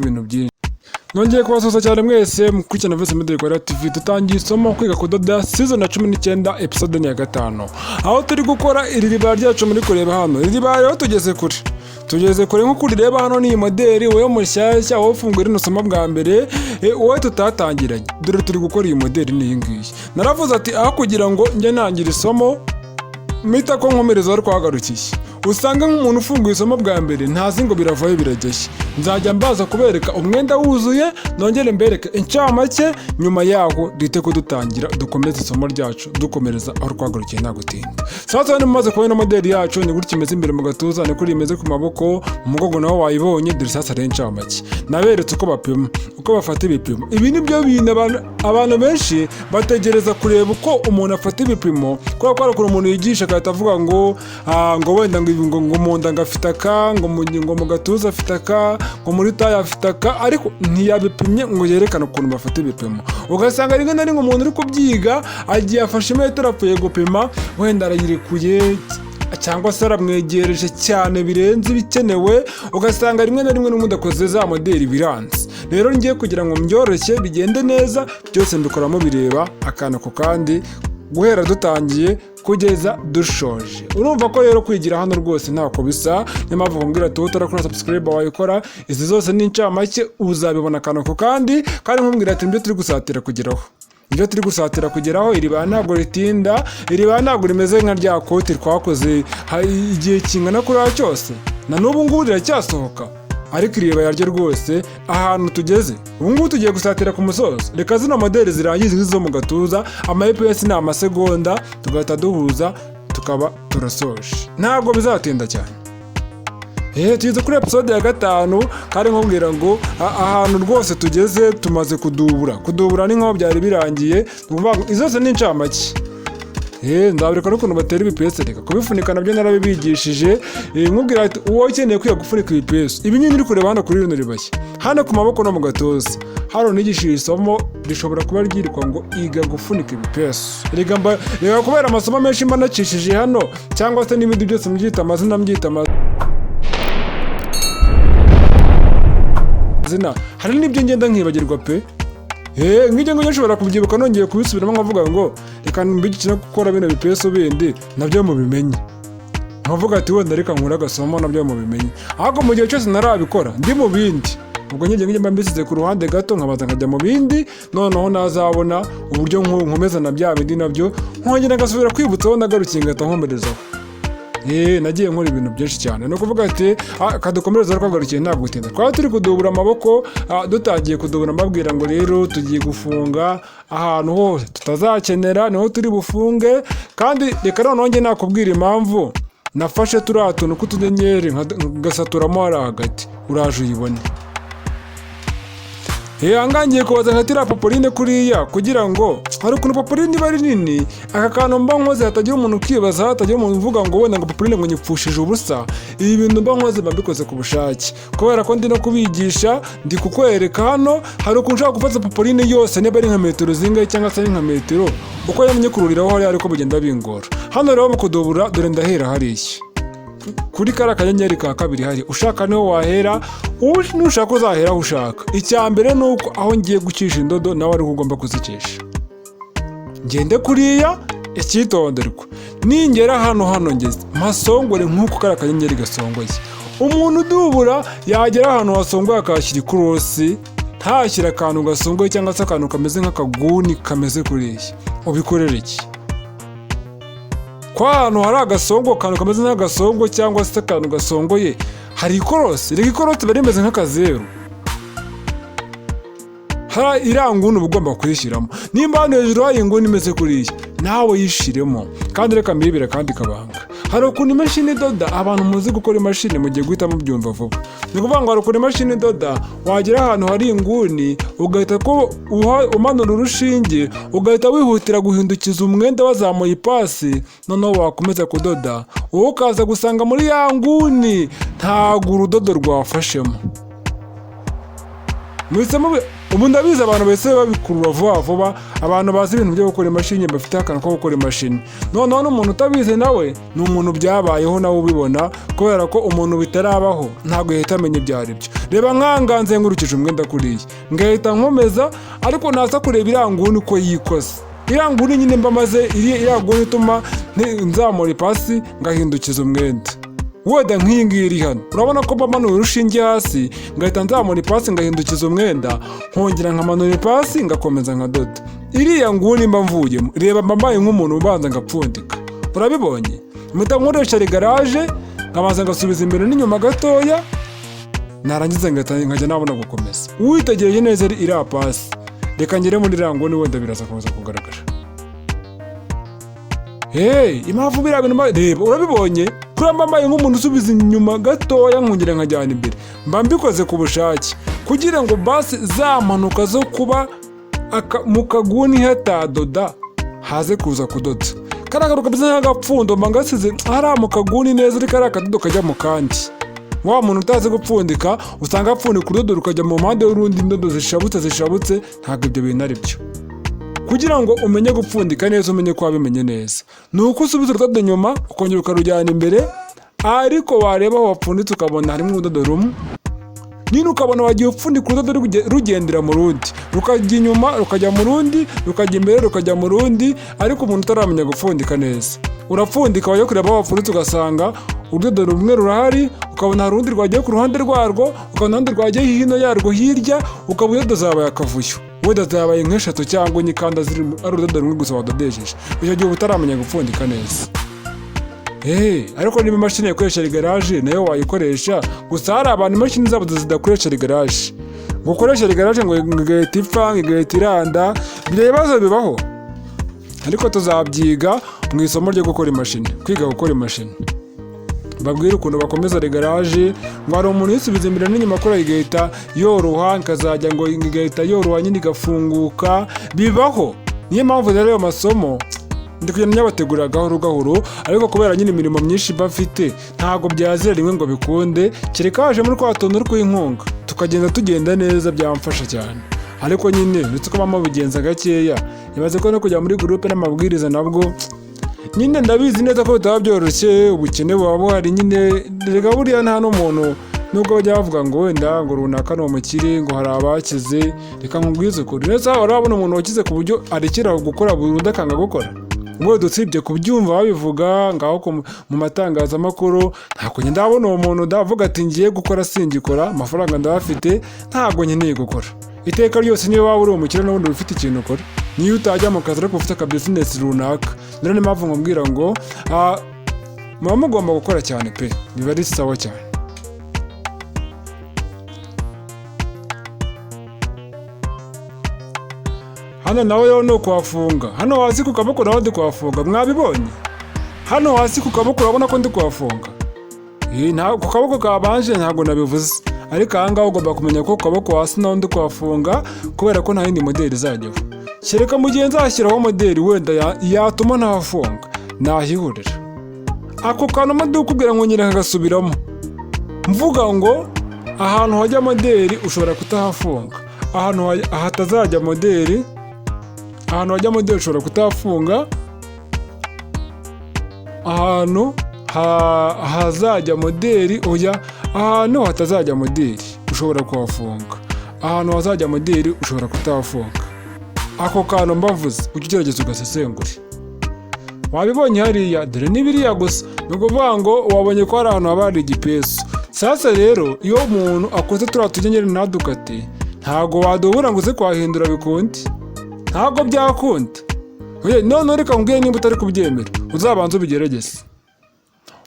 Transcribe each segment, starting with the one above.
ibintu byinshi. Nongeye kubasuhuza cyane mwese mukurikirana Voice Moderi kwa TV. Dutangiye isomo kwiga kudoda season ya 19 episode ya 5. Aho turi gukora iriribaya ryacu muri kureba hano. Iriribaya rero tugeze kure nko kurireba hano ni moderi wowe mushyashya wowe ufungura ino somo bwa mbere wowe tutatangiranye. Dore turi gukora iyi moderi ni iyi ngiyi. Naravuze ati aho kugira ngo njye nangira isomo mita ko nkomereza ari kwagarukiye. Usanga nk'umuntu ufunguye isomo bwa mbere ntazi ngo biravayo birageshye. Nzajya mbaza kubereka umwenda wuzuye nongere mbereke incamake nyuma yaho dite ko dutangira dukomeza isomo ryacu dukomereza aho twagarukiye nta gutinda. Sasa nimaze kubona moderi yacu ni gutya imeze imbere mu gatuza ni kuri imeze ku maboko mu mugongo naho wayibonye dore sasa rero incamake. Naberetse uko bapima uko bafata ibipimo. Ibi ni byo bintu abantu benshi bategereza kureba uko umuntu afata ibipimo kuko ari umuntu yigisha akahita avuga ngo wenda ngo mu nda ngafite aka ngo mu gatuza afite aka ngo muri taya afite aka ariko ntiyabipimye ngo yerekane ukuntu bafata ibipimo. Ugasanga rimwe na rimwe umuntu uri kubyiga agiye afashe metero apfuye gupima wenda arayirekuye cyangwa se aramwegereje cyane birenze ibikenewe. Ugasanga rimwe na rimwe n'umudakoze za moderi biranze. Rero ngiye kugira ngo mbyoroshye bigende neza byose mbikoramo bireba akantu ku kandi guhera dutangiye kugeza dushoje. Urumva ko rero kwigira hano rwose ntako bisa. Niyo mpamvu kumbwira ati utarakora subscribe wayikora. Izi zose ni incamake uzabibona akantu ku kandi nkumbwira ati ibyo turi gusatira kugeraho iribaya ntabwo ritinda. Iribaya ntabwo rimeze nka rya koti twakoze igihe kingana kuri cyose na n'ubu ngubu riracyasohoka. Ariko iribaya ryo rwose ahantu tugeze ubu ngubu tugiye gusatira ku musozo. Reka zino moderi zirangiza izo mu gatuza Ep5 ni amasegonda tugahita duhuza tukaba turasoje. Ntabwo bizatinda cyane. Tugeze kuri episode ya 5 kandi nkubwira ngo ahantu rwose tugeze tumaze kudubura ni nkaho byari birangiye. Izose ni incamake. Ndabereka n'ukuntu batera ibipesi. Reka kubifunika nabyo narabibigishije. Nkubwira ati uwo ukeneye kwiga gufunika ibipesi ibi nyine uri kureba hano kuri rino ribashye hano ku maboko no mu gatuza hano nigishije isomo rishobora kuba ryirikwa ngo iga gufunika ibipesi. Reka kubera amasomo menshi mba nacishije hano cyangwa se n'ibindi byose mbyita amazina hari n'ibyo ngenda nkibagirwa pe. Nk'ijya ngo nshobora kubyibuka nongeye kubisubiramo nkavuga ngo reka mbigikina gukora bino bipeso bindi nabyo mubimenye. Nkavuga ati wenda reka nkura agasomo nabyo mubimenye. Ahubwo mu gihe cyose narabikora ndi mu bindi ubwo njye mba mbisize ku ruhande gato nkabaza nkajya mu bindi noneho nazabona uburyo nkomeza na bya bindi nabyo nkongera ngasubira kwibutsaho nagarukiye ngahita nkomerezaho. Nagiye nkora ibintu byinshi cyane. No kuvuga ati kadukomereza twagarukiye ntabwo gutinda. Twaba turi kudubura amaboko dutangiye kudubura mbabwira ngo rero tugiye gufunga ahantu hose tutazakenera niho turi bufunge. Kandi reka noneho njye nakubwira impamvu nafashe turiya tuntu k'utunyenyeri ngasaturamo hari hagati uraje uyibone. Angangiye kubaza nkatira popoline kuriya kugira ngo hari ukuntu popoline iba ari nini aka kantu mba nkoze hatagira umuntu ukibaza hatagira umuntu uvuga ngo wenda ngo popoline ngo nyipfushije ubusa. Ibi bintu mba nkoze mba mbikoze ku bushake kubera ko ndi no kubigisha ndi kukwereka hano hari ukuntu ushaka gufata popoline yose niba ari nka metero zingahe cyangwa se ari nka metero uko yamenye kururiraho hari ariko bigenda bingora. Hano rero mu kudubura dore ndahera hariya kuri kara kanyenyeri ka kabiri hari ushaka niho wahera nushaka uzahera aho ushaka. Icya mbere nuko aho ngiye gucisha indodo nawe ari ugomba kuzicisha. Ngende kuriya icyitonderwa ningera hano ngeze masongore nk'uko kara kanyenyeri gasongoye. Umuntu udubura yagera ahantu wasongoye akashyira ikorosi ntashyira akantu gasongoye cyangwa se akantu kameze nk'akaguni kameze kuriya ubikorera iki? Kwa hantu hari agasongo kantu kameze nk'agasongo cyangwa se akantu gasongoye hari ikorosi. Reka ikorosi bari rimeze nk'akazeru hari iranguni uba ugomba kuyishyiramo. Nimba hano hejuru hari inguni imeze kuriya nawe yishiremo. Kandi reka mbibire kandi kabanga hari ukuntu imashini idoda abantu muzi gukora imashini mugiye guhita mubyumva vuba. Ni ukuvuga ngo hari ukuntu imashini idoda wagera ahantu hari inguni ugahita ko umanura urushinge ugahita wihutira guhindukiza umwenda wazamuye ipasi noneho wakomeza kudoda wowe ukaza gusanga muri ya nguni ntago urudodo rwafashemo. ubu ndabizi abantu bese babikurura vuba vuba, abantu bazi ibintu byo gukora imashini bafite akantu ko gukora imashini. Noneho n'umuntu utabizi nawe ni umuntu byabayeho nawe ubibona, kubera ko umuntu bitarabaho ntabwo yahita amenya ibyo ari byo. Reba nkanganze ngurukije umwenda kuriya ngahita nkomeza, ariko naza kureba iranguni uko yikoze. Iranguni nyine mba maze iranguni ituma nzamura ipasi ngahindukiza umwenda. Wenda nk'iyi ngiyi iri hano, urabona ko mbamanura urushinge hasi ngahita nzamura ipasi ngahindukiza umwenda, nkongera nkamanura ipasi ngakomeza nkadoda. Iriya nguni mba mvuyemo, reba mbaye nk'umuntu ubanza ngapfundika. Urabibonye? Mpita nkoresha rigaraje nkabanza ngasubiza imbere n'inyuma gatoya, narangiza nkajya nabona gukomeza. Witegereje neza iriya pasi, reka ngere muri iriya nguni wenda biraza kuza kugaragara. Impamvu biriya bintu reba, urabibonye? Kuri mbaye nk'umuntu usubiza inyuma gatoya nkongera nkajyana imbere, mba mbikoze ku bushake kugira ngo basi za mpanuka zo kuba mu kaguni hatadoda haze kuza kudoda. Kariya kantu kameze nk'agapfundo mba ngasize hariya mu kaguni neza, ariko kariya kadodo kajya mu kandi. Wa muntu utazi gupfundika usanga apfundika urudodo rukajya mu mpande y'urundi, indodo zishabutse, ntabwo ibyo bintu ari byo. Kugira ngo umenye gupfundika neza, umenye ko wabimenye neza, ni uko usubiza urudodo inyuma ukongera ukarujyana imbere, ariko wareba aho wapfunditse ukabona harimo urudodo rumwe, nyine ukabona wagiye upfundika urudodo rugendera mu rundi, rukajya inyuma rukajya mu rundi, rukajya imbere rukajya mu rundi, ariko umuntu utaramenya gupfundika neza urapfundika wajya kureba aho wapfunditse ugasanga urudodo rumwe rurahari, ukabona hari urundi rwagiye ku ruhande rwarwo, ukabona urundi rwagiye hino yarwo hirya, ukaba urudodo zabaye akavuyo. Wenda zabaye nk'eshatu cyangwa enye kandi ari urudodo rumwe gusa wadodesheje. Icyo gihe utaramenya gupfundika neza. Ariko niba imashini ikoresha rigaraje nayo wayikoresha, gusa hari abantu imashini zabo zidakoresha rigaraje. Gukoresha rigaraje ngo igahita ipfa, igahita iranda, ibibazo bibaho. Ariko tuzabyiga mu isomo ryo gukora imashini, kwiga gukora imashini. Babwire ukuntu bakomeza rigaraje, ngo hari umuntu yisubiza imbere n'inyuma akora igahita yoroha, ikazajya ngo igahita yoroha nyine igafunguka. Bibaho. Niyo mpamvu rero ayo masomo ndi kugenda nyabategurira gahoro gahoro, ariko kubera nyine imirimo myinshi bafite ntabwo byazira rimwe ngo bikunde, kereka haje muri kwa tuntu rw'inkunga tugenda neza, byamfasha cyane. Ariko nyine uretse ko mama bigenza gakeya, ibaze ko no kujya muri groupe n'amabwiriza nabwo nyine ndabizi neza ko bitaba byoroshye, ubukene buba buhari nyine. Rega buriya nta n'umuntu nubwo bajya bavuga ngo wenda ngo runaka ni umukire, ngo hari abakize, reka nkubwize ukuri neza urabona umuntu wakize ku buryo arekera gukora burundu akanga gukora. Ngo dutsibye kubyumva babivuga ngaho mu matangazamakuru, ntabwo njye ndabona uwo muntu ndavuga ati ngiye gukora singikora, amafaranga ndabafite, ntabwo nkeneye gukora. Iteka ryose niyo waba uri umukire n'ubundi ufite ikintu ukora, niyo utajya mu kazi ariko ufite aka business runaka. Rero ni mpamvu nkubwira ngo muba mugomba gukora cyane pe, biba ari sawa cyane. Hano nawe rero ni ukuhafunga, hano hasi ku kaboko naho ndi kuhafunga, mwabibonye? Hano hasi ku kaboko urabona ko ndi kuhafunga. Ku kaboko kabanje ntabwo nabivuze, ariko aha ngaha ugomba kumenya ko ku kaboko hasi naho ndi kuhafunga, kubera ko nta yindi moderi izajyaho. Kereka mu gihe nzashyiraho moderi wenda yatuma ntahafunga, nahihurira. Ako kantu ndi kukubwira ngo nyine kagasubiramo, mvuga ngo ahantu hajya moderi ushobora kutahafunga, ahantu hatazajya moderi, ahantu hajya moderi ushobora kutahafunga, ahantu hazajya moderi oya, ahantu hatazajya moderi ushobora kuhafunga, ahantu hazajya moderi ushobora kutahafunga. Ako kantu mbavuze ujye ugerageza ugasesengure. Wabibonye hariya, dore n'ibiriya gusa, ni ukuvuga ngo wabonye ko hari ahantu haba hari igipesu. Sasa rero iyo umuntu akoze turiya tugenyeri ntadukate, ntabwo wadubura ngo uze kuhahindura bikunde, ntabwo byakunda. None reka nkubwire nimba utari kubyemera uzabanza ubigerageze.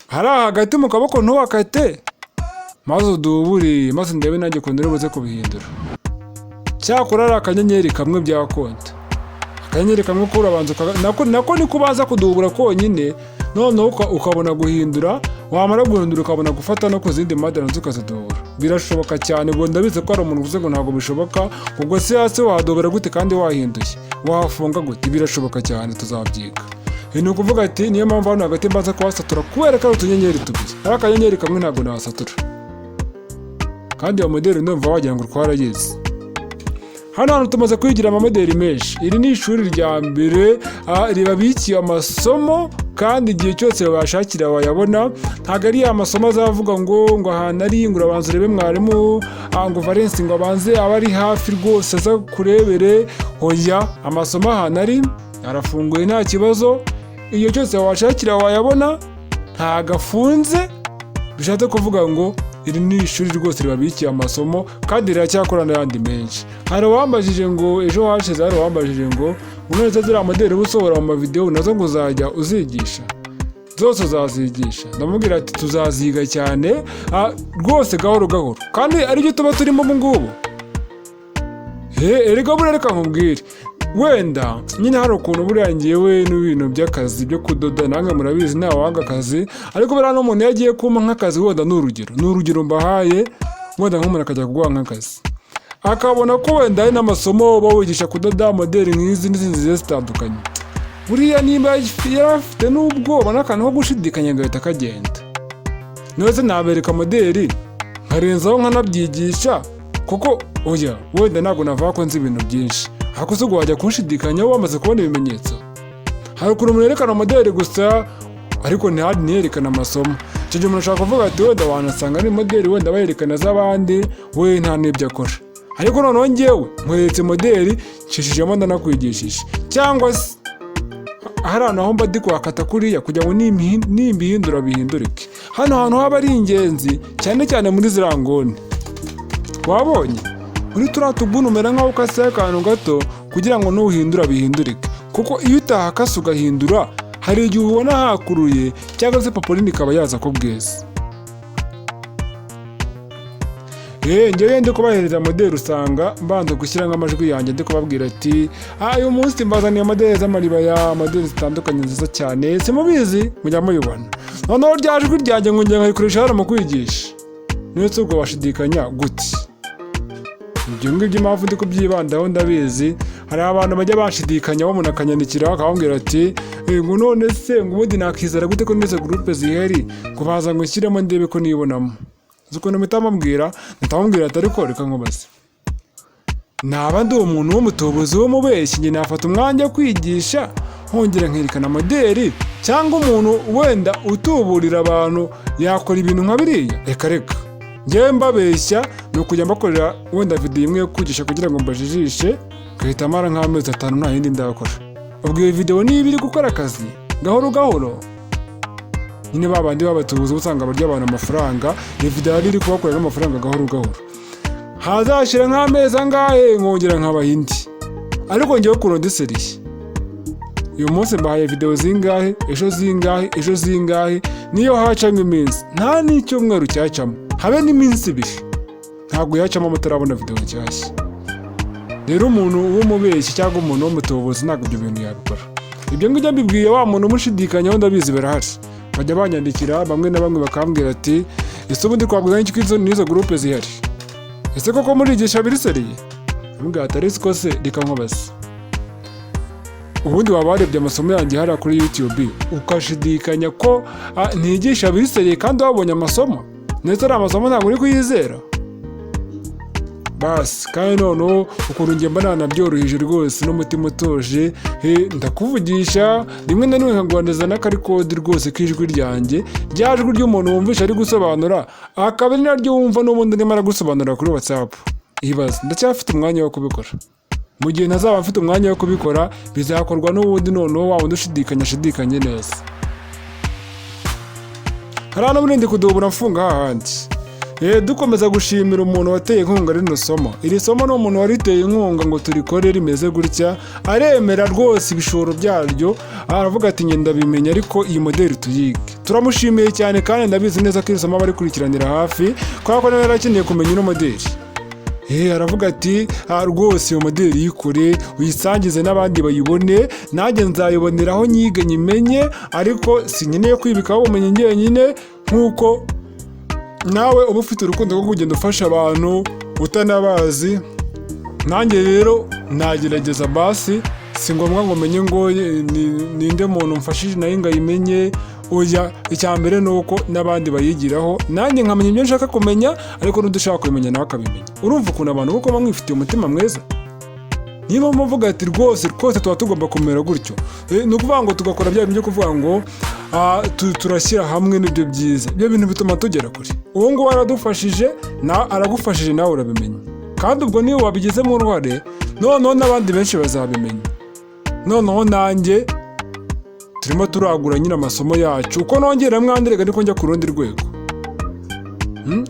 Hariya hagati mu kaboko ntuhakate, maze udubure, maze ndebe nanjye ukuntu uri buze kubihindura. Cyakora ari akanyenyeri kamwe byakunda, akanyenyeri kamwe ko urabanza nako niko ubanza kudubura konyine, noneho ukabona guhindura, wamara guhindura ukabona gufata no ku zindi mpande nazo ukazidubura. Birashoboka cyane, ubwo ndabizi ko hari umuntu uvuze ngo ntabwo bishoboka, ubwo si hasi wahadubura gute kandi wahinduye, wahafunga gute? Birashoboka cyane, tuzabyiga. Ni ukuvuga ati niyo mpamvu hano hagati mbanza kuhasatura, kubera ko ari utunyenyeri tubiri, ari akanyenyeri kamwe ntabwo nahasatura, kandi iyo moderi ndumva wagira ngo twarayizi. hano hantu tumaze kwigira amamoderi menshi. Iri ni ishuri rya mbere ribabikiye amasomo kandi igihe cyose washakira wayabona. Ntabwo ari ya masomo azavuga ngo ahantu ari ngo urabanza urebe mwarimu ngo Valence ngo abanze aba ari hafi rwose aza kurebere. Hoya, amasomo ahantu ari arafunguye nta kibazo, igihe cyose washakira wayabona, ntabwo afunze. Bishatse kuvuga ngo iri ni ishuri rwose ribabikiye amasomo kandi riracyakora n'ayandi menshi. Hari uwambajije ngo ejo hashize, hari uwambajije ngo none ziriya moderi uba usohora mu mavideo nazo ngo uzajya uzigisha? Zose uzazigisha? Ndamubwira ati tuzaziga cyane rwose gahoro gahoro, kandi aribyo tuba turimo ubu ngubu. Erega buriya reka nkubwire, wenda nyine hari ukuntu buriya ngewe n'ibintu by'akazi byo kudoda nange murabizi nta wanga akazi, ariko buriya n'umuntu yagiye kumpa nk'akazi, wenda ni urugero mbahaye, wenda nk'umuntu akajya kuguha nk'akazi akabona ko wenda ari n'amasomo bawigisha kudoda moderi nk'izi n'izindi zigiye zitandukanye, buriya niba yarafite n'ubwoba n'akantu ko gushidikanya agahita kagenda. Nose nabereka moderi nkarenzaho nkanabyigisha, kuko oya wenda ntabwo navuga ko nzi ibintu byinshi, ariko se wajya kunshidikanya wamaze kubona ibimenyetso. Hari ukuntu umuntu yerekana moderi gusa ariko ntiyerekana amasomo. Icyo gihe umuntu ashaka kuvuga ati wenda wanasanga ni moderi wenda bayerekana z'abandi, we nta n'ibyo akora. Ariko noneho ngewe nkweretse moderi nshishijemo ndanakwigishije, cyangwa se hari ahantu aho mba ndi kuhakata kuriya kugira ngo nimbihindura bihindurike. Hano hantu haba ari ingenzi cyane cyane muri ziriya nguni. Wabonye muri turiya tubuni umera nk'aho ukase akantu gato kugira ngo nuhindura bihindurike, kuko iyo utahakase ugahindura hari igihe ubona hakuruye cyangwa se papoline ikaba yaza ko bweze. Ngewe ndi kubahereza moderi usanga mbanza gushyira nk'amajwi yanjye ndi kubabwira ati uyu munsi mbazaniye moderi z'amaribaya, moderi zitandukanye nziza cyane, simubizi mujya muyibona. Noneho rya jwi ryanjye ngo njye nkarikoresha hano mu kwigisha, ndetse ubwo washidikanya gute? Ibyo ngibyo impamvu ndi kubyibandaho ndabizi. Hari abantu bajya bashidikanya bo umuntu akanyandikira akababwira ati ngo none se ngo ubundi nakizera gute ko n'izo groupe zihari ngo baza ngo nshyiremo ndebe ko nibonamo. Ukuntu mitamubwira ati ariko reka nkubaze, naba ndi umuntu w'umutubuzi w'umubeshyi njye nafata umwanya wo kwigisha hongera nkerekana moderi, cyangwa umuntu wenda utuburira abantu yakora ibintu nka biriya? Reka ngewe mbabeshya ni ukujya mbakorera wenda video imwe yo kwigisha kugira ngo mbajijishe, gahita mara nk'amezi 5 nta yindi ndakora. Ubwo iyo video niba iri gukora akazi gahoro gahoro, nyine babandi babatubuza usanga barya abantu amafaranga, iyo video yari iri kubakorera amafaranga gahoro gahoro. Hazashira nk'amezi angahe nkongera nk'abahindi, ariko ngewe kuronda seriye. Uyu munsi mbahaye video zingahe, ejo zingahe, niyo hacamo iminsi nta n'icyumweru cyacamo, habe n'iminsi 2 ntabwo yacamo mutarabona video nshyashya. Rero umuntu w'umubeshyi cyangwa umuntu w'umutubuzi ntabwo ibyo bintu yabikora. Ibyo ngibyo mbibwiye wa muntu umushidikanyaho ndabizi barahari, bajya banyandikira bamwe na bamwe bakambwira ati ese ubundi kwabwira iki kwizo n'izo groupe zihari, ese koko murigisha biri seriye? Mbwa atari siko se reka nkubaze, ubundi waba warebye amasomo yanjye hariya kuri YouTube ukashidikanya ko ntigisha biri seriye kandi wabonye amasomo? Ndetse ari amasomo ntabwo uri kuyizera? Basi kandi noneho ukuntu njye mba nanabyoroheje rwose n'umutima utuje, ndakuvugisha rimwe na rimwe nkagwaneza n'akarikodi rwose k'ijwi ryanjye, rya jwi ry'umuntu wumvisha ari gusobanura akaba ari naryo wumva n'ubundi nimara gusobanura kuri WhatsApp. Ibaze ndacyafite umwanya wo kubikora. Mu gihe ntazaba mfite umwanya wo kubikora bizakorwa n'ubundi noneho wa wundi ushidikanye neza. Hari hano bundi kudubura mfunga hahandi. Dukomeza gushimira umuntu wateye inkunga rino somo. Iri somo ni umuntu wariteye inkunga ngo turikore rimeze gutya, aremera rwose ibishoro byaryo, aravuga ati njye ndabimenya ariko iyi moderi tuyige. Turamushimiye cyane kandi ndabizi neza ko iri somo bari kurikiranira hafi, kuko nawe yarakeneye kumenya ino moderi. Aravuga ati rwose iyo moderi yikore uyisangize n'abandi bayibone, nanjye nzayiboneraho nyige nyimenye, ariko sinkeneye kwibikaho ubumenyi njyenyine, nk'uko nawe uba ufite urukundo rwo kugenda ufasha abantu utanabazi. Nanjye rero nagerageza basi, si ngombwa ngo menye ngo ninde muntu mfashije nayo ngayimenye. Oya, icyambere nuko n'abandi bayigiraho, nanjye nkamenya ibyo nshaka kumenya, ariko n'udushaka kubimenya nawe akabimenya. Urumva ukuntu abantu uko bamwifitiye umutima mwiza? niba muvuga ati rwose tuba tugomba kumera gutyo, ni ukuvuga ngo tugakora bya bintu byo kuvuga ngo turashyira hamwe n'ibyo byiza, ibyo bintu bituma tugera kure. uwo nguwo aradufashije, aragufashije nawe urabimenya, kandi ubwo niyo wabigizemo uruhare noneho n'abandi benshi bazabimenya. Noneho nanjye turimo turagura nyine amasomo yacu, uko nongera mwanderega niko njya ku rundi rwego.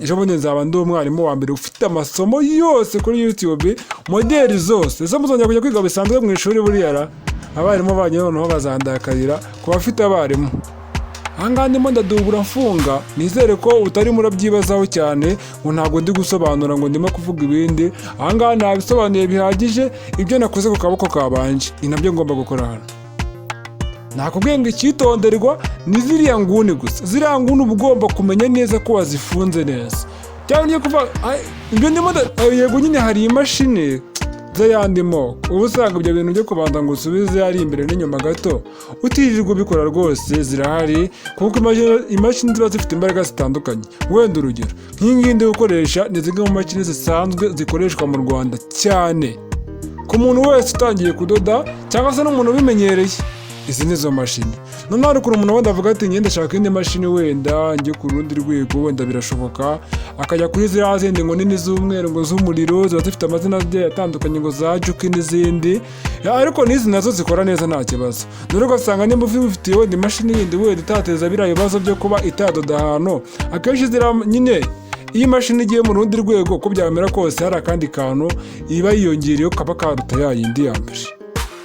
Ejo bundi nzaba ndi umwarimu wa mbere ufite amasomo yose kuri YouTube, moderi zose zo muzongera kujya kwiga bisanzwe mu ishuri. Buriya abarimu banyu noneho bazandakarira ku bafite abarimu. Ahangaha ndimo ndadubura mfunga, nizere ko utari murabyibazaho cyane ngo ntabwo ndi gusobanura ngo ndimo kuvuga ibindi. Ahangaha nabisobanuye bihagije, ibyo nakoze ku kaboko kabanje ni nabyo ngomba gukora hano. Nakubwiye ngo icyitonderwa ni ziriya nguni gusa. Ziriya nguni uba ugomba kumenya neza ko wazifunze neza. Cyangwa ngiye kuvuga ibyo ndimo yego nyine hari imashini z'ayandi moko, uba usanga ibyo bintu byo kubanza ngo usubize ari imbere n'inyuma gato utirirwa ubikora rwose zirahari, kuko imashini ziba zifite imbaraga zitandukanye. Wenda urugero nk'ingiyi ndi gukoresha ni zimwe mu mashini zisanzwe zikoreshwa mu Rwanda cyane ku muntu wese utangiye kudoda cyangwa se n'umuntu ubimenyereye. Izi ni zo mashini. Noneho ariko umuntu wenda avuga ati ngende ndashaka indi mashini, wenda njye ku rundi rwego, wenda birashoboka akajya kuri ziriya zindi ngo nini z'umweru ngo z'umuriro, ziba zifite amazina agiye atandukanye ngo za Juki n'izindi, ariko n'izi nazo zikora neza nta kibazo. None ugasanga nimba ufite wenda imashini yindi wenda itateza biriya bibazo byo kuba itadoda ahantu, akenshi ziriya nyine iyi mashini igiye mu rundi rwego uko byamera kose hari akandi kantu iba yiyongereyeho kaba karuta ya yindi ya mbere.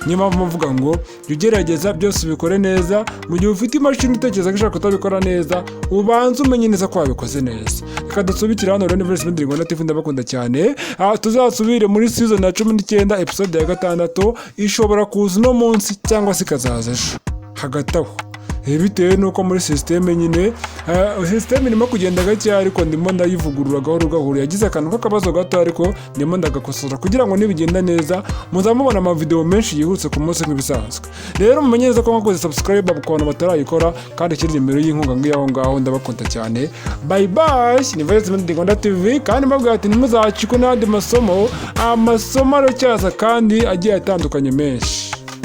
Niyo mpamvu mvuga ngo jya ugerageza byose ubikore neza. Mu gihe ufite imashini utekereza ko ishaka kutabikora neza, ubanza umenye neza ko wabikoze neza. Reka dusubikire hano rero University Moderi Rwanda TV, ndabakunda cyane. Tuzasubire muri season ya 19 episode ya 6, ishobora kuza uno munsi cyangwa se ikazaza ejo. Hagati aho bitewe nuko muri systeme nyine systeme irimo kugenda gake, ariko ndimo ndayivugurura gahoro gahoro. Yagize akantu k'akabazo gato, ariko ndimo ndagakosora kugira ngo nibigenda neza muzamubona amavideo menshi yihuse ku munsi nk'ibisanzwe. Rero mumenye neza ko mwakoze subscribe ku bantu batarayikora, kandi ikiri nimero y'inkunga ngiyaho ngaho. Ndabakunda cyane. Bye bye. Ni University Moderi Rwanda TV, kandi mbabwira ati ntimuzacikwe n'andi amasomo aracyaza kandi agiye atandukanye menshi.